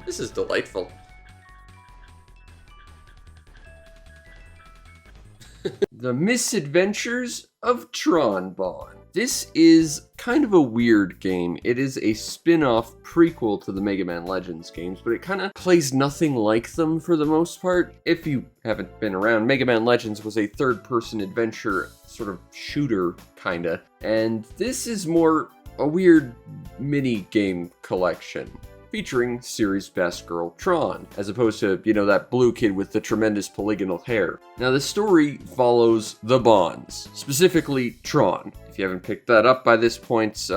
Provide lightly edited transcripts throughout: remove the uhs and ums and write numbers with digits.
This is delightful. The Misadventures of Tron Bonne. This is kind of a weird game. It is a spin-off prequel to the Megaman Legends games, but it kind of plays nothing like them for the most part. If you haven't been around, Megaman Legends was a third-person adventure sort of shooter, kinda, and this is more a weird mini-game collection featuring series best girl Tron, as opposed to, you know, that blue kid with the tremendous polygonal hair. Now, the story follows the Bonnes, specifically Tron. If you haven't picked that up by this point,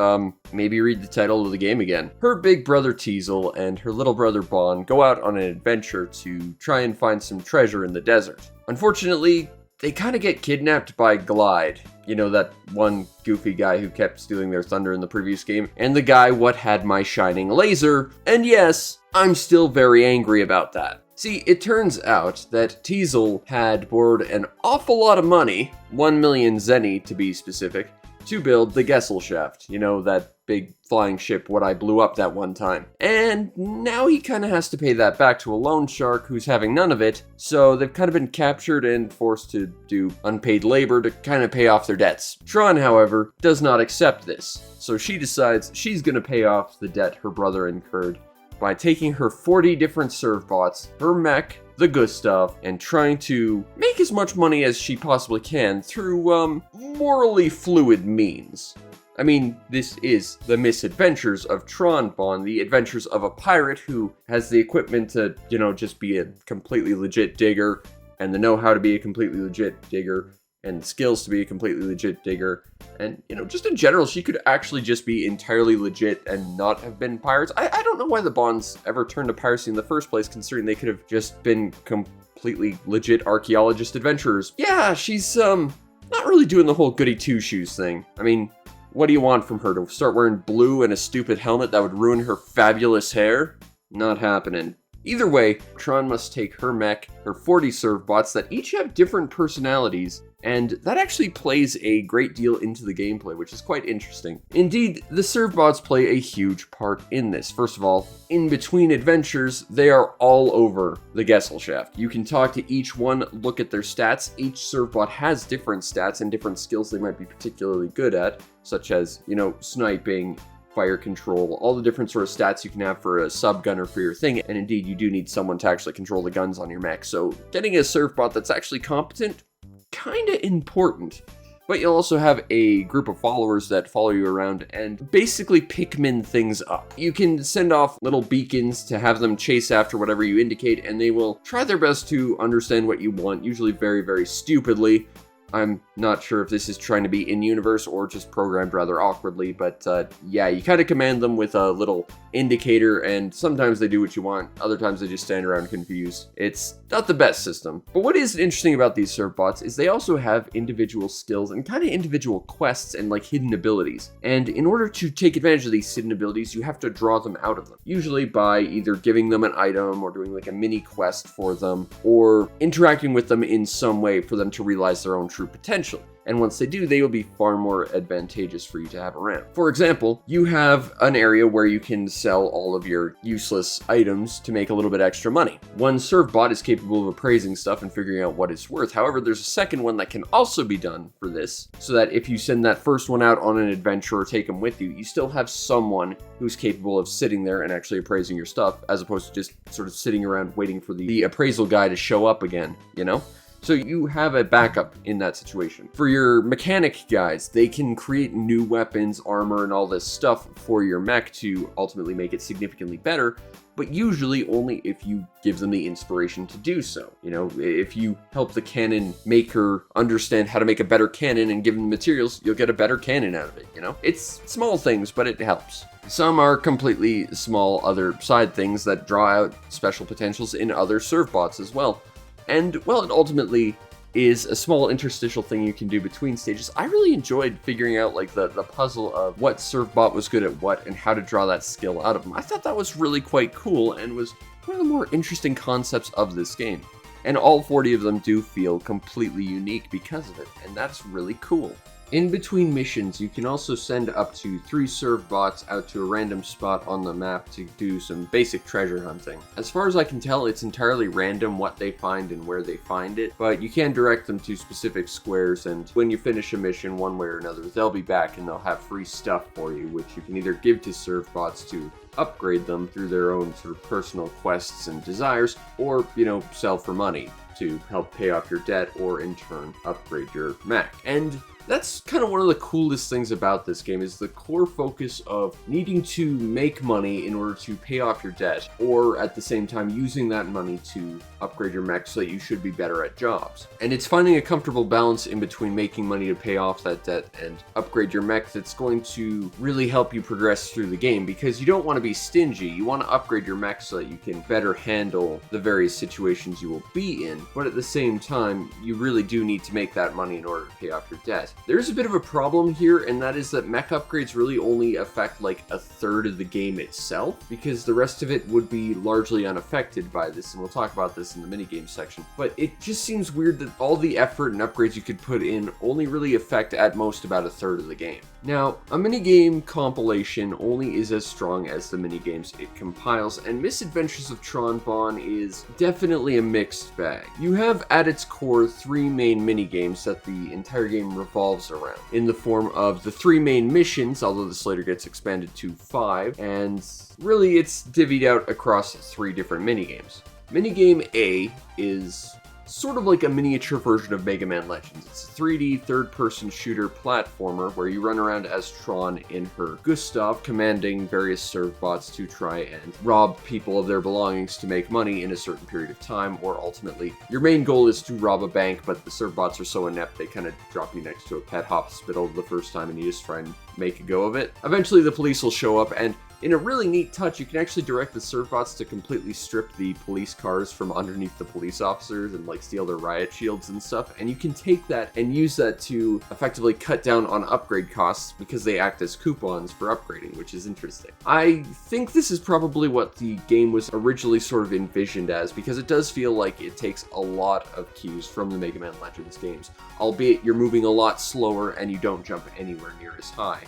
maybe read the title of the game again. Her big brother Teasel and her little brother Bonne go out on an adventure to try and find some treasure in the desert. Unfortunately, they kind of get kidnapped by Glide. You know, that one goofy guy who kept stealing their thunder in the previous game, and the guy what had my shining laser, and yes, I'm still very angry about that. See, it turns out that Teasel had borrowed an awful lot of money, 1 million zenny to be specific, to build the Gesellschaft, you know, that big flying ship what I blew up that one time. And now he kind of has to pay that back to a loan shark who's having none of it, so they've kind of been captured and forced to do unpaid labor to kind of pay off their debts. Tron, however, does not accept this, so she decides she's gonna pay off the debt her brother incurred by taking her 40 different servbots, her mech, the Gustav, and trying to make as much money as she possibly can through, morally fluid means. I mean, this is the misadventures of Tron Bonne, the adventures of a pirate who has the equipment to, you know, just be a completely legit digger, and the know-how to be a completely legit digger, and skills to be a completely legit digger, and, you know, just in general, she could actually just be entirely legit and not have been pirates. I don't know why the Bonnes ever turned to piracy in the first place, considering they could have just been completely legit archaeologist adventurers. Yeah, she's, not really doing the whole goody two-shoes thing. I mean, what do you want from her? To start wearing blue and a stupid helmet that would ruin her fabulous hair? Not happening. Either way, Tron must take her mech, her 40 servbots that each have different personalities, and that actually plays a great deal into the gameplay, which is quite interesting. Indeed, the servbots play a huge part in this. First of all, in between adventures, they are all over the Gesellschaft. You can talk to each one, look at their stats. Each servbot has different stats and different skills they might be particularly good at, such as, you know, sniping, fire control, all the different sort of stats you can have for a sub-gunner for your thing, and indeed you do need someone to actually control the guns on your mech, so getting a servbot that's actually competent, kinda important. But you'll also have a group of followers that follow you around and basically Pikmin things up. You can send off little beacons to have them chase after whatever you indicate, and they will try their best to understand what you want, usually very, very stupidly. I'm not sure if this is trying to be in-universe or just programmed rather awkwardly, but yeah, you kind of command them with a little indicator, and sometimes they do what you want, other times they just stand around confused. It's not the best system. But what is interesting about these servbots is they also have individual skills and kind of individual quests and like hidden abilities. And in order to take advantage of these hidden abilities, you have to draw them out of them. Usually by either giving them an item or doing like a mini quest for them, or interacting with them in some way for them to realize their own true potential. And once they do, they will be far more advantageous for you to have around. For example, you have an area where you can sell all of your useless items to make a little bit extra money. One servbot is capable of appraising stuff and figuring out what it's worth. However, there's a second one that can also be done for this, so that if you send that first one out on an adventure or take them with you, you still have someone who's capable of sitting there and actually appraising your stuff, as opposed to just sort of sitting around waiting for the appraisal guy to show up again, you know? So you have a backup in that situation. For your mechanic guys, they can create new weapons, armor, and all this stuff for your mech to ultimately make it significantly better, but usually only if you give them the inspiration to do so. You know, if you help the cannon maker understand how to make a better cannon and give them the materials, you'll get a better cannon out of it, you know? It's small things, but it helps. Some are completely small other side things that draw out special potentials in other servbots as well. And, well, it ultimately is a small interstitial thing you can do between stages. I really enjoyed figuring out, like, the puzzle of what servbot was good at what and how to draw that skill out of them. I thought that was really quite cool and was one of the more interesting concepts of this game. And all 40 of them do feel completely unique because of it, and that's really cool. In between missions, you can also send up to 3 serve bots out to a random spot on the map to do some basic treasure hunting. As far as I can tell, it's entirely random what they find and where they find it, but you can direct them to specific squares, and when you finish a mission one way or another, they'll be back and they'll have free stuff for you, which you can either give to serve bots to upgrade them through their own sort of personal quests and desires, or, sell for money to help pay off your debt or in turn upgrade your mech. And that's kind of one of the coolest things about this game, is the core focus of needing to make money in order to pay off your debt, or at the same time using that money to upgrade your mech so that you should be better at jobs. And it's finding a comfortable balance in between making money to pay off that debt and upgrade your mech that's going to really help you progress through the game, because you don't want to be stingy. You want to upgrade your mech so that you can better handle the various situations you will be in, but at the same time, you really do need to make that money in order to pay off your debt. There's a bit of a problem here, and that is that mech upgrades really only affect like a third of the game itself, because the rest of it would be largely unaffected by this, and we'll talk about this in the minigames section. But it just seems weird that all the effort and upgrades you could put in only really affect at most about a third of the game. Now, a minigame compilation only is as strong as the minigames it compiles, and Misadventures of Tron Bonne is definitely a mixed bag. You have at its core 3 main minigames that the entire game revolves around, in the form of the 3 main missions, although this later gets expanded to 5, and really it's divvied out across 3 different minigames. Minigame A is sort of like a miniature version of Megaman Legends. It's a 3D third-person shooter platformer where you run around as Tron in her Gustav, commanding various serve bots to try and rob people of their belongings to make money in a certain period of time, or ultimately your main goal is to rob a bank, but the serve bots are so inept they kind of drop you next to a pet hospital the first time and you just try and make a go of it. Eventually the police will show up, and in a really neat touch, you can actually direct the serve bots to completely strip the police cars from underneath the police officers and like steal their riot shields and stuff, and you can take that and use that to effectively cut down on upgrade costs because they act as coupons for upgrading, which is interesting. I think this is probably what the game was originally sort of envisioned as, because it does feel like it takes a lot of cues from the Mega Man Legends games, albeit you're moving a lot slower and you don't jump anywhere near as high.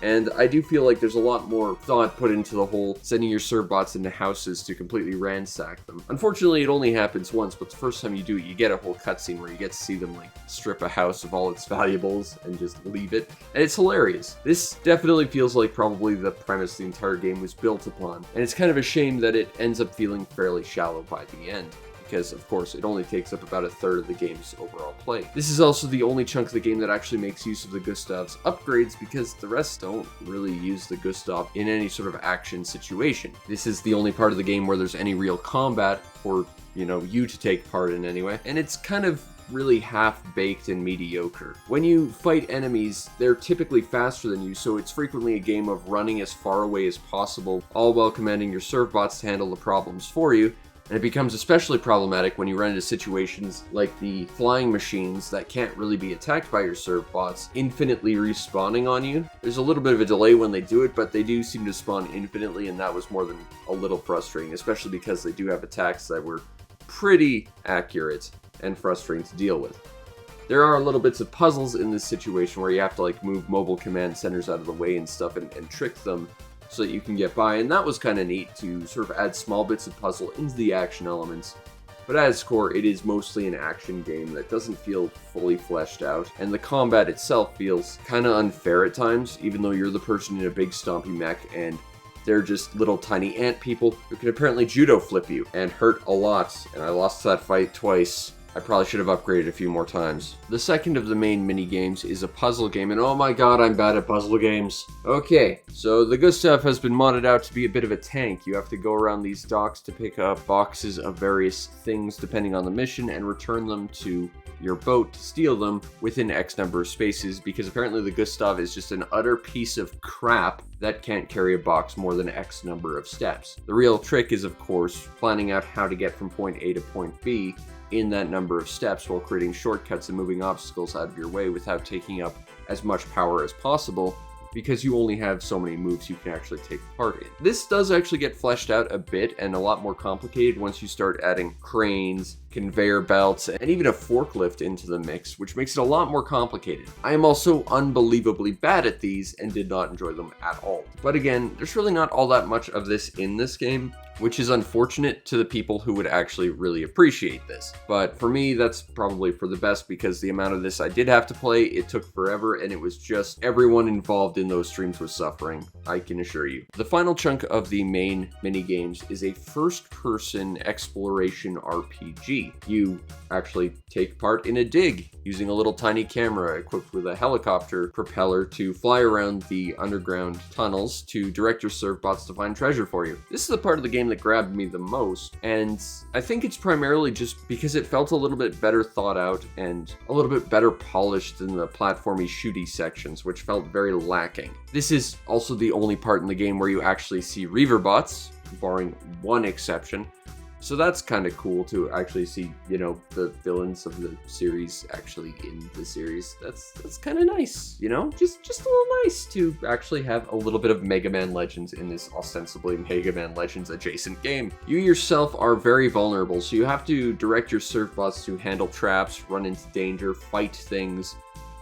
And I do feel like there's a lot more thought put into the whole sending your serve bots into houses to completely ransack them. Unfortunately, it only happens once, but the first time you do it, you get a whole cutscene where you get to see them like strip a house of all its valuables and just leave it. And it's hilarious. This definitely feels like probably the premise the entire game was built upon. And it's kind of a shame that it ends up feeling fairly shallow by the end, because of course it only takes up about a third of the game's overall play. This is also the only chunk of the game that actually makes use of the Gustav's upgrades, because the rest don't really use the Gustav in any sort of action situation. This is the only part of the game where there's any real combat for, you to take part in anyway, and it's kind of really half-baked and mediocre. When you fight enemies, they're typically faster than you, so it's frequently a game of running as far away as possible, all while commanding your serve bots to handle the problems for you. And it becomes especially problematic when you run into situations like the flying machines that can't really be attacked by your serve bots infinitely respawning on you. There's a little bit of a delay when they do it, but they do seem to spawn infinitely, and that was more than a little frustrating, especially because they do have attacks that were pretty accurate and frustrating to deal with. There are little bits of puzzles in this situation where you have to like move mobile command centers out of the way and stuff and trick them so that you can get by, and that was kind of neat to sort of add small bits of puzzle into the action elements. But at its core, it is mostly an action game that doesn't feel fully fleshed out, and the combat itself feels kind of unfair at times, even though you're the person in a big stompy mech and they're just little tiny ant people who can apparently judo flip you and hurt a lot, and I lost that fight twice. I probably should have upgraded a few more times. The second of the main mini-games is a puzzle game, and oh my god, I'm bad at puzzle games. Okay, so the Gustav has been modded out to be a bit of a tank. You have to go around these docks to pick up boxes of various things depending on the mission and return them to your boat to steal them within X number of spaces, because apparently the Gustav is just an utter piece of crap that can't carry a box more than X number of steps. The real trick is, of course, planning out how to get from point A to point B in that number of steps while creating shortcuts and moving obstacles out of your way without taking up as much power as possible, because you only have so many moves you can actually take part in. This does actually get fleshed out a bit and a lot more complicated once you start adding cranes, conveyor belts, and even a forklift into the mix, which makes it a lot more complicated. I am also unbelievably bad at these and did not enjoy them at all. But again, there's really not all that much of this in this game, which is unfortunate to the people who would actually really appreciate this. But for me, that's probably for the best, because the amount of this I did have to play, it took forever, and it was just everyone involved in those streams was suffering, I can assure you. The final chunk of the main minigames is a first-person exploration RPG. You actually take part in a dig using a little tiny camera equipped with a helicopter propeller to fly around the underground tunnels to direct your surfbots to find treasure for you. This is the part of the game that grabbed me the most, and I think it's primarily just because it felt a little bit better thought out and a little bit better polished than the platformy shooty sections, which felt very lacking. This is also the only part in the game where you actually see Reaverbots, barring one exception. So that's kind of cool to actually see, you know, the villains of the series actually in the series. That's kind of nice, you know? Just a little nice to actually have a little bit of Megaman Legends in this ostensibly Megaman Legends adjacent game. You yourself are very vulnerable, so you have to direct your surfbots to handle traps, run into danger, fight things,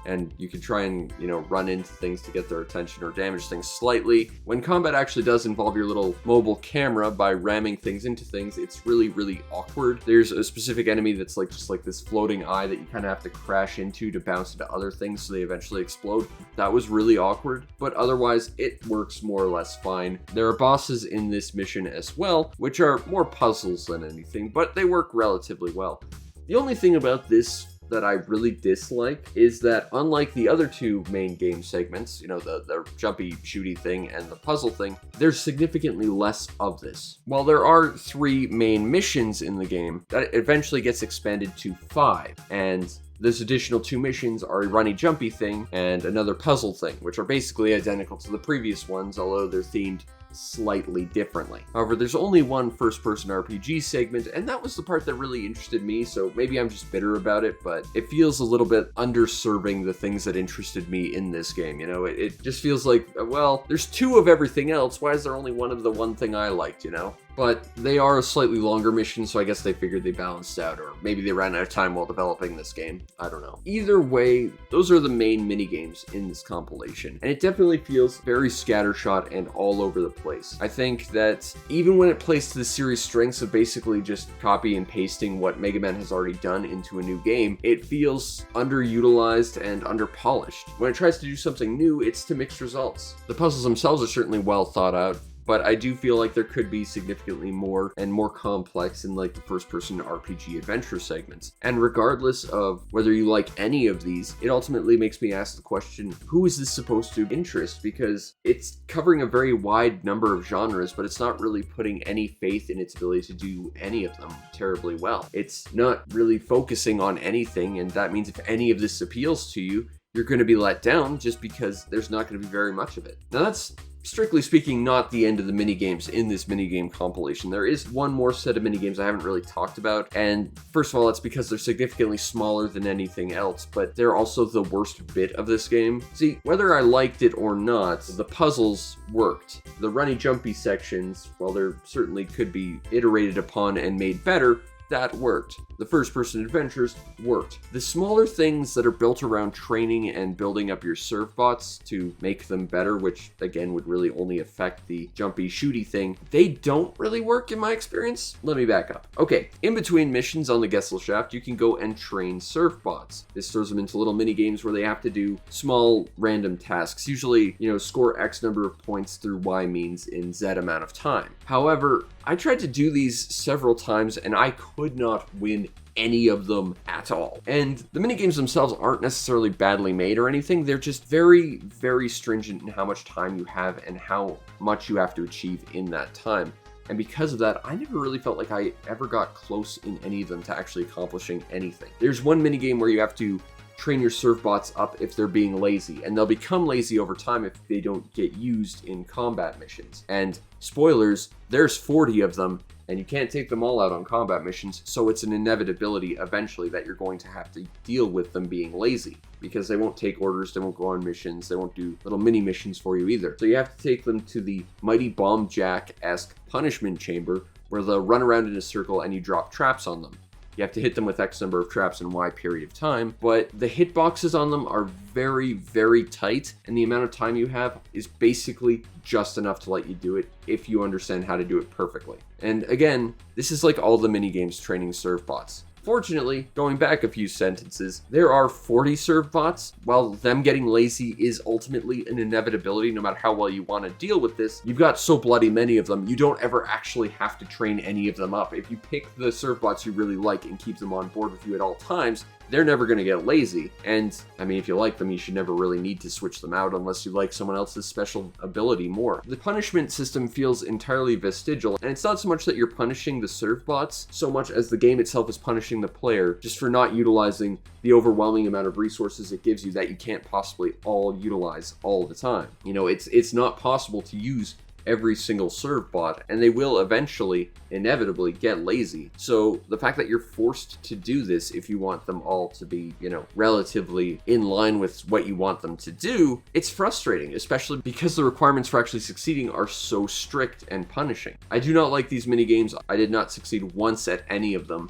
and you can try and, you know, run into things to get their attention or damage things slightly. When combat actually does involve your little mobile camera by ramming things into things, it's really, really awkward. There's a specific enemy that's like just like this floating eye that you kind of have to crash into to bounce into other things so they eventually explode. That was really awkward, but otherwise it works more or less fine. There are bosses in this mission as well, which are more puzzles than anything, but they work relatively well. The only thing about this that I really dislike is that, unlike the other two main game segments, you know, the jumpy shooty thing and the puzzle thing, there's significantly less of this. While there are 3 main missions in the game, that eventually gets expanded to 5, and those additional 2 missions are a runny jumpy thing and another puzzle thing, which are basically identical to the previous ones, although they're themed slightly differently. However, there's only one first-person RPG segment, and that was the part that really interested me, so maybe I'm just bitter about it, but it feels a little bit underserving the things that interested me in this game, you know? It just feels like, well, there's 2 of everything else, why is there only 1 of the one thing I liked, you know? But they are a slightly longer mission, so I guess they figured they balanced out, or maybe they ran out of time while developing this game. I don't know. Either way, those are the main minigames in this compilation, and it definitely feels very scattershot and all over the place. I think that even when it plays to the series' strengths of basically just copy and pasting what Mega Man has already done into a new game, it feels underutilized and underpolished. When it tries to do something new, it's to mixed results. The puzzles themselves are certainly well thought out, but I do feel like there could be significantly more and more complex in like the first-person RPG adventure segments. And regardless of whether you like any of these, it ultimately makes me ask the question, who is this supposed to interest? Because it's covering a very wide number of genres, but it's not really putting any faith in its ability to do any of them terribly well. It's not really focusing on anything, and that means if any of this appeals to you, you're going to be let down just because there's not going to be very much of it. Now that's, strictly speaking, not the end of the minigames in this minigame compilation. There is one more set of minigames I haven't really talked about, and first of all, it's because they're significantly smaller than anything else, but they're also the worst bit of this game. See, whether I liked it or not, the puzzles worked. The runny jumpy sections, while there certainly could be iterated upon and made better, that worked. The first-person adventures worked. The smaller things that are built around training and building up your surfbots to make them better, which again would really only affect the jumpy shooty thing, they don't really work in my experience. Let me back up. Okay, in between missions on the Gesellschaft, you can go and train surfbots. This throws them into little mini games where they have to do small random tasks, usually, you know, score X number of points through Y means in Z amount of time. However, I tried to do these several times and I could not win any of them at all. And the minigames themselves aren't necessarily badly made or anything, they're just very, very stringent in how much time you have and how much you have to achieve in that time. And because of that, I never really felt like I ever got close in any of them to actually accomplishing anything. There's one minigame where you have to train your serve bots up if they're being lazy, and they'll become lazy over time if they don't get used in combat missions. And spoilers, there's 40 of them, and you can't take them all out on combat missions, so it's an inevitability eventually that you're going to have to deal with them being lazy, because they won't take orders, they won't go on missions, they won't do little mini missions for you either. So you have to take them to the Mighty Bomb Jack-esque punishment chamber, where they'll run around in a circle and you drop traps on them. You have to hit them with X number of traps in Y period of time, but the hitboxes on them are very, very tight, and the amount of time you have is basically just enough to let you do it if you understand how to do it perfectly. And again, this is like all the minigames training serve bots. Fortunately, going back a few sentences, there are 40 serve bots. While them getting lazy is ultimately an inevitability no matter how well you want to deal with this, you've got so bloody many of them, you don't ever actually have to train any of them up. If you pick the serve bots you really like and keep them on board with you at all times, they're never going to get lazy. And I mean, if you like them, you should never really need to switch them out unless you like someone else's special ability more. The punishment system feels entirely vestigial, and it's not so much that you're punishing the serve bots so much as the game itself is punishing the player just for not utilizing the overwhelming amount of resources it gives you that you can't possibly all utilize all the time. You know, it's not possible to use every single serve bot, and they will eventually, inevitably, get lazy. So the fact that you're forced to do this if you want them all to be, you know, relatively in line with what you want them to do, it's frustrating, especially because the requirements for actually succeeding are so strict and punishing. I do not like these minigames. I did not succeed once at any of them,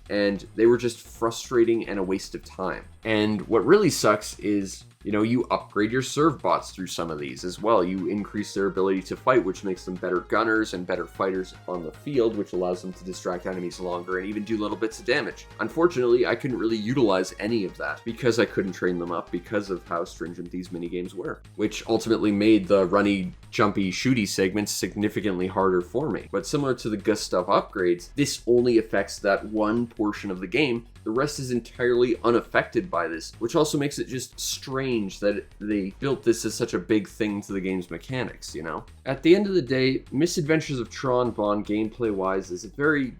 and they were just frustrating and a waste of time. And what really sucks is, you know, you upgrade your serve bots through some of these as well. You increase their ability to fight, which makes them better gunners and better fighters on the field, which allows them to distract enemies longer and even do little bits of damage. Unfortunately, I couldn't really utilize any of that because I couldn't train them up because of how stringent these minigames were, which ultimately made the runny, jumpy, shooty segments significantly harder for me. But similar to the Gustav upgrades, this only affects that one portion of the game. The rest is entirely unaffected by this, which also makes it just strange that they built this as such a big thing to the game's mechanics, you know? At the end of the day, Misadventures of Tron Bonne gameplay-wise is a very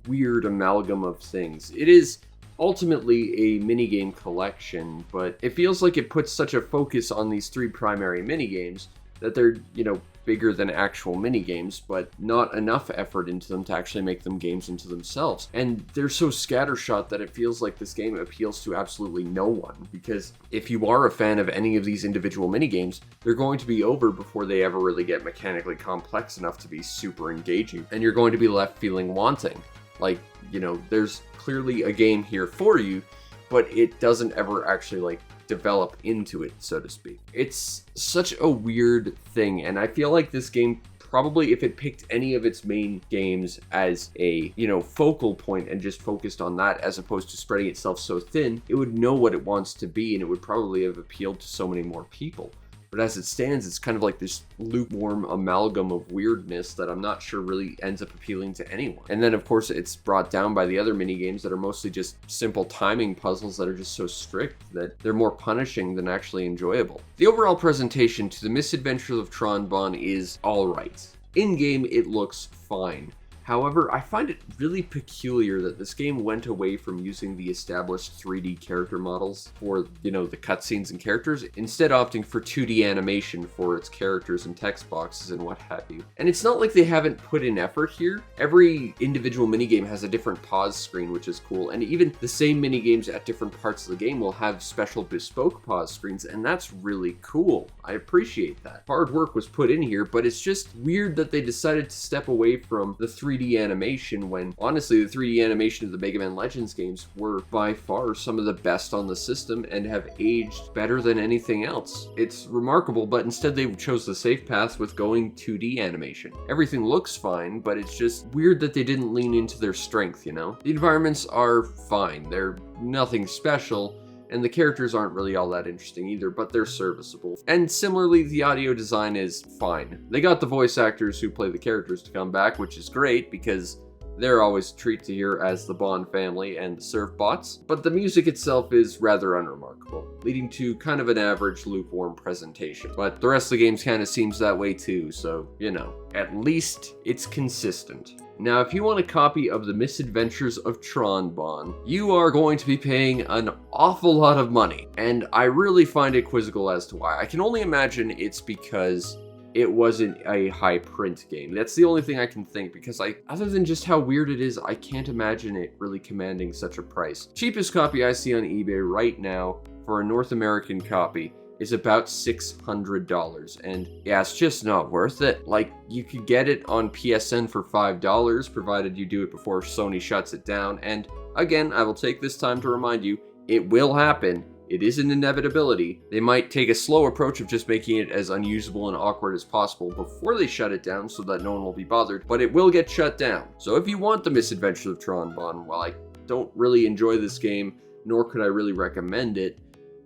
weird amalgam of things. It is ultimately a minigame collection, but it feels like it puts such a focus on these three primary minigames that they're, you know, bigger than actual minigames, but not enough effort into them to actually make them games into themselves. And they're so scattershot that it feels like this game appeals to absolutely no one, because if you are a fan of any of these individual minigames, they're going to be over before they ever really get mechanically complex enough to be super engaging, and you're going to be left feeling wanting. Like, you know, there's clearly a game here for you, but it doesn't ever actually, like, develop into it, so to speak. It's such a weird thing, and I feel like this game probably, if it picked any of its main games as a, you know, focal point and just focused on that as opposed to spreading itself so thin, it would know what it wants to be, and it would probably have appealed to so many more people. But as it stands, it's kind of like this lukewarm amalgam of weirdness that I'm not sure really ends up appealing to anyone. And then, of course, it's brought down by the other minigames that are mostly just simple timing puzzles that are just so strict that they're more punishing than actually enjoyable. The overall presentation to the Misadventures of Tron Bonne is alright. In-game, it looks fine. However, I find it really peculiar that this game went away from using the established 3D character models for, you know, the cutscenes and characters, instead opting for 2D animation for its characters and text boxes and what have you. And it's not like they haven't put in effort here. Every individual minigame has a different pause screen, which is cool, and even the same minigames at different parts of the game will have special bespoke pause screens, and that's really cool. I appreciate that. Hard work was put in here, but it's just weird that they decided to step away from the 3D animation when, honestly, the 3D animation of the Megaman Legends games were by far some of the best on the system and have aged better than anything else. It's remarkable, but instead they chose the safe path with going 2D animation. Everything looks fine, but it's just weird that they didn't lean into their strength, you know? The environments are fine. They're nothing special, and the characters aren't really all that interesting either, but they're serviceable. And similarly, the audio design is fine. They got the voice actors who play the characters to come back, which is great because they're always a treat to hear as the Bonne family and the serve bots, but the music itself is rather unremarkable, leading to kind of an average lukewarm presentation. But the rest of the game kind of seems that way too, so, you know, at least it's consistent. Now, if you want a copy of the Misadventures of Tron Bonne, you are going to be paying an awful lot of money, and I really find it quizzical as to why. I can only imagine it's because it wasn't a high print game. That's the only thing I can think, because other than just how weird it is, I can't imagine it really commanding such a price. Cheapest copy I see on eBay right now for a North American copy is about $600, and yeah, it's just not worth it. Like, you could get it on PSN for $5, provided you do it before Sony shuts it down, and again, I will take this time to remind you, it will happen. It is an inevitability. They might take a slow approach of just making it as unusable and awkward as possible before they shut it down so that no one will be bothered, but it will get shut down. So if you want the Misadventures of Tron Bonne, while I don't really enjoy this game, nor could I really recommend it,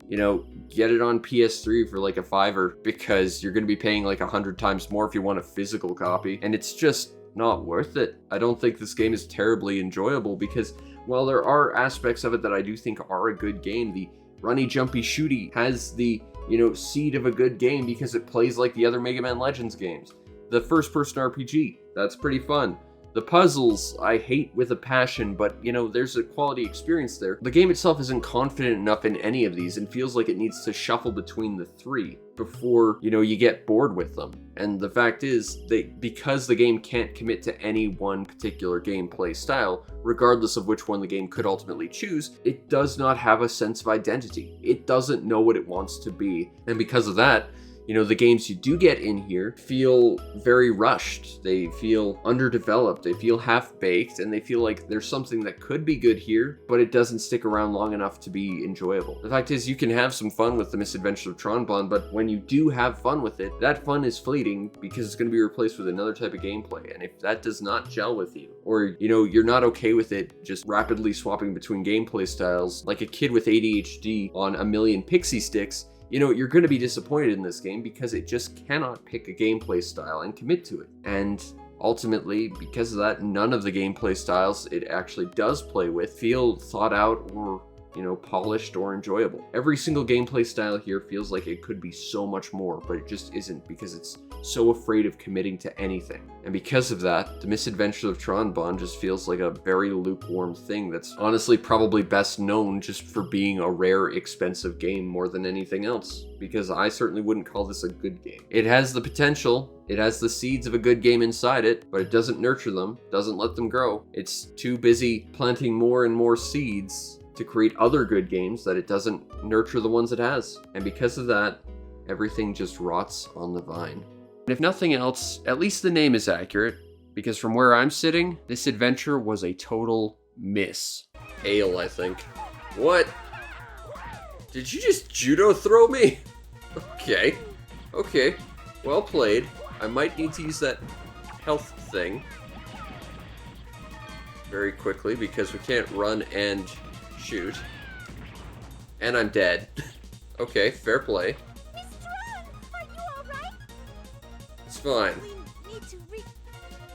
you know, get it on PS3 for like a $5, because you're going to be paying like 100 times more if you want a physical copy, and it's just not worth it. I don't think this game is terribly enjoyable, because while there are aspects of it that I do think are a good game, the runny, jumpy, shooty has the, you know, seed of a good game because it plays like the other Megaman Legends games. The first-person RPG, that's pretty fun. The puzzles, I hate with a passion, but, you know, there's a quality experience there. The game itself isn't confident enough in any of these and feels like it needs to shuffle between the three before, you know, you get bored with them. And the fact is, because the game can't commit to any one particular gameplay style, regardless of which one the game could ultimately choose, it does not have a sense of identity. It doesn't know what it wants to be. And because of that, you know, the games you do get in here feel very rushed. They feel underdeveloped. They feel half-baked, and they feel like there's something that could be good here, but it doesn't stick around long enough to be enjoyable. The fact is, you can have some fun with the Misadventures of Tron Bonne, but when you do have fun with it, that fun is fleeting because it's going to be replaced with another type of gameplay. And if that does not gel with you, or, you know, you're not okay with it just rapidly swapping between gameplay styles like a kid with ADHD on a million pixie sticks, you know, you're going to be disappointed in this game because it just cannot pick a gameplay style and commit to it. And ultimately, because of that, none of the gameplay styles it actually does play with feel thought out or, you know, polished or enjoyable. Every single gameplay style here feels like it could be so much more, but it just isn't, because it's so afraid of committing to anything. And because of that, the Misadventures of Tron Bonne just feels like a very lukewarm thing that's honestly probably best known just for being a rare, expensive game more than anything else, because I certainly wouldn't call this a good game. It has the potential, it has the seeds of a good game inside it, but it doesn't nurture them, doesn't let them grow. It's too busy planting more and more seeds to create other good games that it doesn't nurture the ones it has. And because of that, everything just rots on the vine. And if nothing else, at least the name is accurate, because from where I'm sitting, this adventure was a total miss. Ale, I think. What? Did you just judo throw me? Okay. Okay. Well played. I might need to use that health thing very quickly, because we can't run and shoot. And I'm dead. Okay, fair play. It's fine.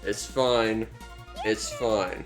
It's fine. It's fine.